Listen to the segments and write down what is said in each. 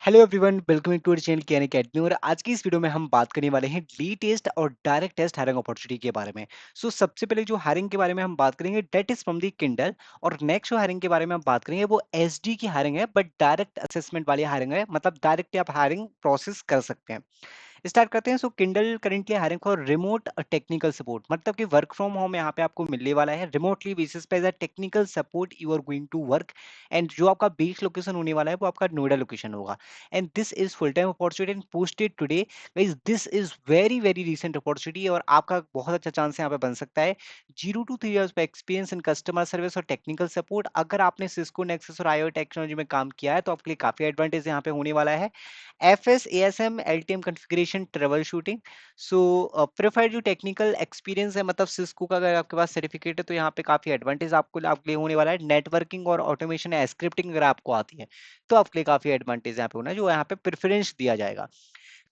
Hello everyone, welcome to channel KN academy. और आज की इस वीडियो में हम बात करने वाले हैं डी टेस्ट और डायरेक्ट टेस्ट हायरिंग अपॉर्चुनिटी के बारे में। सबसे पहले जो हायरिंग के बारे में हम बात करेंगे that is from the Kindle. और नेक्स्ट जो हायरिंग के बारे में हम बात करेंगे वो एसडी की हायरिंग है, बट डायरेक्ट असेसमेंट वाली हायरिंग है, मतलब डायरेक्ट आप हायरिंग प्रोसेस कर सकते हैं। स्टार्ट करते हैं। Kindle currently hiring for remote technical support, मतलब कि वर्क फ्रॉम होम यहाँ पे आपको मिलने वाला है रिमोटली बेसिस पे as a technical support you are going to work. And जो आपका बेस लोकेशन होने वाला है वो आपका नोएडा लोकेशन होगा। And this is full time opportunity and posted today. Guys this is very very recent opportunity और आपका बहुत अच्छा चांस यहाँ पे बन सकता है। 0 to 3 years पे एक्सपीरियंस इन कस्टमर सर्विस और टेक्निकल सपोर्ट। अगर आपने सिस्को नेक्सस और आईओ टेक्नोलॉजी में काम किया है तो आपके लिए काफी एडवांटेज यहाँ पे होने वाला है। FS, ASM, LTM configuration, trouble shooting. Preferred जो टेक्निकल एक्सपीरियंस है, मतलब सिस्को का अगर आपके पास सर्टिफिकेट है तो यहाँ पे काफी एडवांटेज आपके लिए होने वाला है। नेटवर्किंग और ऑटोमेशन या स्क्रिप्टिंग अगर आपको आती है तो आपके लिए काफी एडवांटेज यहाँ पे होना है, जो यहाँ पे प्रेफरेंस दिया जाएगा।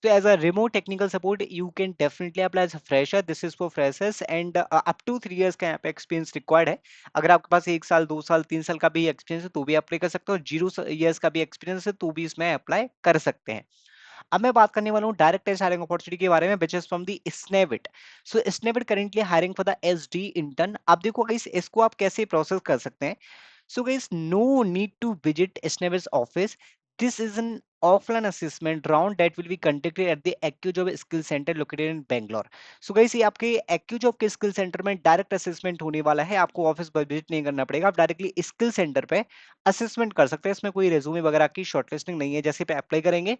तो as a remote technical support you can definitely apply as a fresher, this is for freshers and up to 3 years का यहाँ पे एक्सपीरियंस रिक्वायर्ड है। अगर आपके पास 1 साल 2 साल 3 साल का भी एक्सपीरियंस है तो भी अप्लाई कर सकते हो, और 0 years का भी एक्सपीरियंस है तो भी इसमें अप्लाई कर सकते हैं। अब मैं बात करने वाला हूँ डायरेक्ट टेस्ट हायरिंग अपॉर्चुनिटी के बारे में, which is from the Snevit. Snevit currently hiring for the SD intern. अब देखो गाइस, इसको आप कैसे प्रोसेस कर सकते हैं। Guys, no need to visit Snevis office. This is an offline assessment round that will be conducted at the AccuJob Skill Center located in Bangalore. Guys, ये आपके AccuJob के स्किल सेंटर में डायरेक्ट असेसमेंट होने वाला है। आपको office पर visit नहीं करना पड़ेगा, आप डायरेक्टली स्किल सेंटर पे असेसमेंट कर सकते हैं। इसमें कोई रेज्यूमे वगैरह की शॉर्टलिस्टिंग नहीं है। जैसे पे अप्लाई करेंगे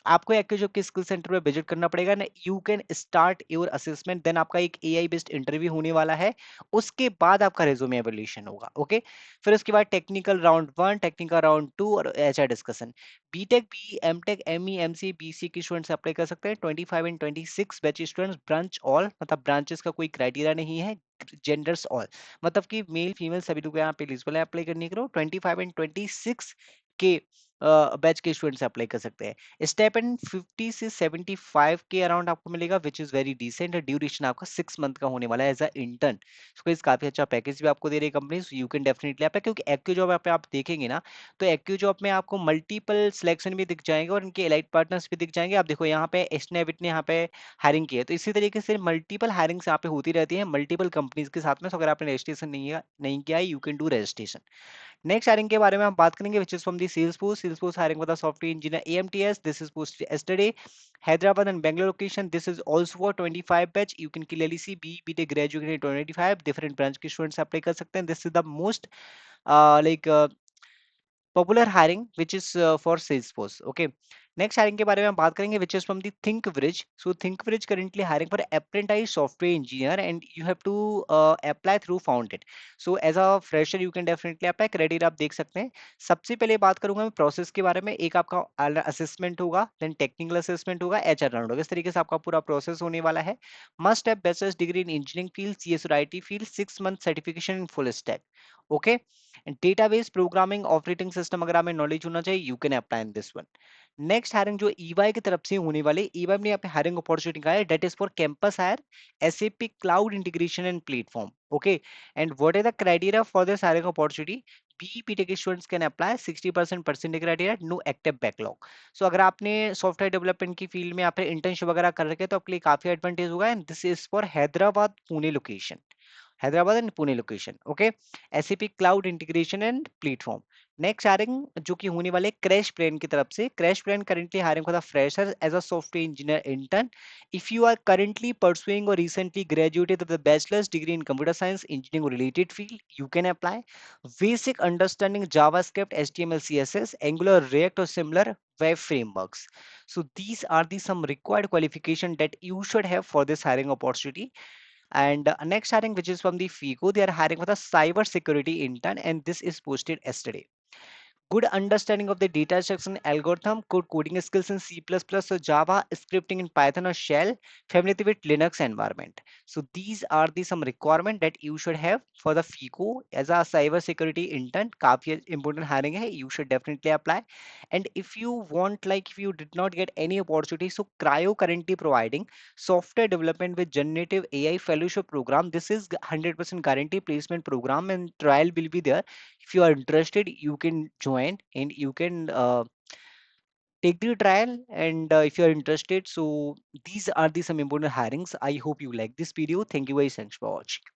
आपको एक्यूजॉब के स्किल सेंटर पे विजिट करना पड़ेगा ना, you can start your assessment, then आपका एक एआई बेस्ड इंटरव्यू होने वाला है। उसके बाद आपका रेज्यूमे एवोल्यूशन होगा। ओके, फिर उसके बाद टेक्निकल राउंड 1, टेक्निकल राउंड 2 और HR discussion. BTech, B MTech, ME, MC, BC के स्टूडेंट्स अप्लाई कर सकते हैं। 25 and 26 batch students, branch all, मतलब ब्रांचेस का कोई क्राइटेरिया नहीं है, जेंडर्स ऑल, मतलब कि मेल फीमेल सभी लोग यहाँ पे एलिजिबल है अप्लाई करने के लिए। 25 एंड 26 के बैच के स्टूडेंट्स अप्लाई कर सकते हैं। स्टेपन 50 से 75 के अराउंड आपको मिलेगा, which is very decent. Duration आपका 6 मंथ का होने वाला है एज अ इंटर्न। काफी अच्छा पैकेज भी आपको दे रही है company, you can definitely apply. क्योंकि एक्यू जॉब पे आप देखेंगे ना, तो एक्यू जॉब में आपको मल्टीपल सिलेक्शन भी दिख जाएंगे और इनके एलाइट पार्टनर्स भी दिख जाएंगे। आप देखो यहाँ पे एस्नेविट ने यहाँ पे हायरिंग की है, तो इसी तरीके से मल्टीपल हायरिंग यहाँ पे होती रहती है मल्टीपल कंपनीज के साथ में। अगर आपने रजिस्ट्रेशन नहीं किया है, you can do registration. Next hiring के बारे में हम बात करेंगे, which is from the Salesforce hiring for the software engineer AMTS। This is posted yesterday. Hyderabad and Bangalore location, this is also for 25 batch. You can clearly see BTech graduate in 2025 different branch के students apply कर सकते हैं। This is the most like popular hiring which is for Salesforce. Okay, next hiring के बारे में हम बात करेंगे, which is from the think bridge. Think bridge currently hiring for apprentice software engineer and you have to apply through founded. As a fresher you can definitely apply. Credit आप देख सकते हैं। सबसे पहले बात करूंगा मैं प्रोसेस के बारे में। एक आपका असेसमेंट होगा, देन टेक्निकल असेसमेंट होगा, एचआर राउंड होगा। इस तरीके से आपका पूरा प्रोसेस होने वाला है। Must have bachelors degree in engineering field, CS और IT field, 6 month certification in full stack. Okay, database programming operating system अगर हमें नॉलेज होना चाहिए, you can apply in this one. Next hiring जो ईवाई की तरफ से होने वाले, ईवाई ने यहाँ हायरिंग अपॉर्चुनिटी का है, that is for campus hire SAP cloud integration and platform. Okay, and what is the criteria for this hiring opportunity? BTech students can apply, 60% percent criteria, no active backlog. अगर आपने software development की field में यहाँ पे internship वगैरह कर रखे तो आपके लिए काफी एडवांटेज होगा। And this is for Hyderabad Pune location, Hyderabad and Pune location. Okay, SAP cloud integration and platform. Next hiring जो कि होने वाले क्रैश प्लान की तरफ से, crash plan currently hiring for the fresher as a software engineer intern. If you are currently pursuing or recently graduated with a bachelor's degree in computer science engineering or related field, you can apply. Basic understanding JavaScript, HTML, CSS, Angular, React or similar web frameworks. These are the some required qualification that you should have for this hiring opportunity. And next hiring, which is from the FICO, they are hiring for the cyber security intern, and this is posted yesterday. Good understanding of the data structure algorithm, good coding skills in C++, or Java, scripting in Python or Shell, familiarity with Linux environment. These are the some requirement that you should have for the FICO as a cyber security intern. काफी important hiring है, you should definitely apply. And if you want, like if you did not get any opportunity, so Cryo currently providing software development with generative AI fellowship program. This is 100% guarantee placement program and trial will be there. If you are interested, you can join and you can take the trial, and if you are interested, so these are the some important hirings. I hope you like this video. Thank you guys. Thanks for watching.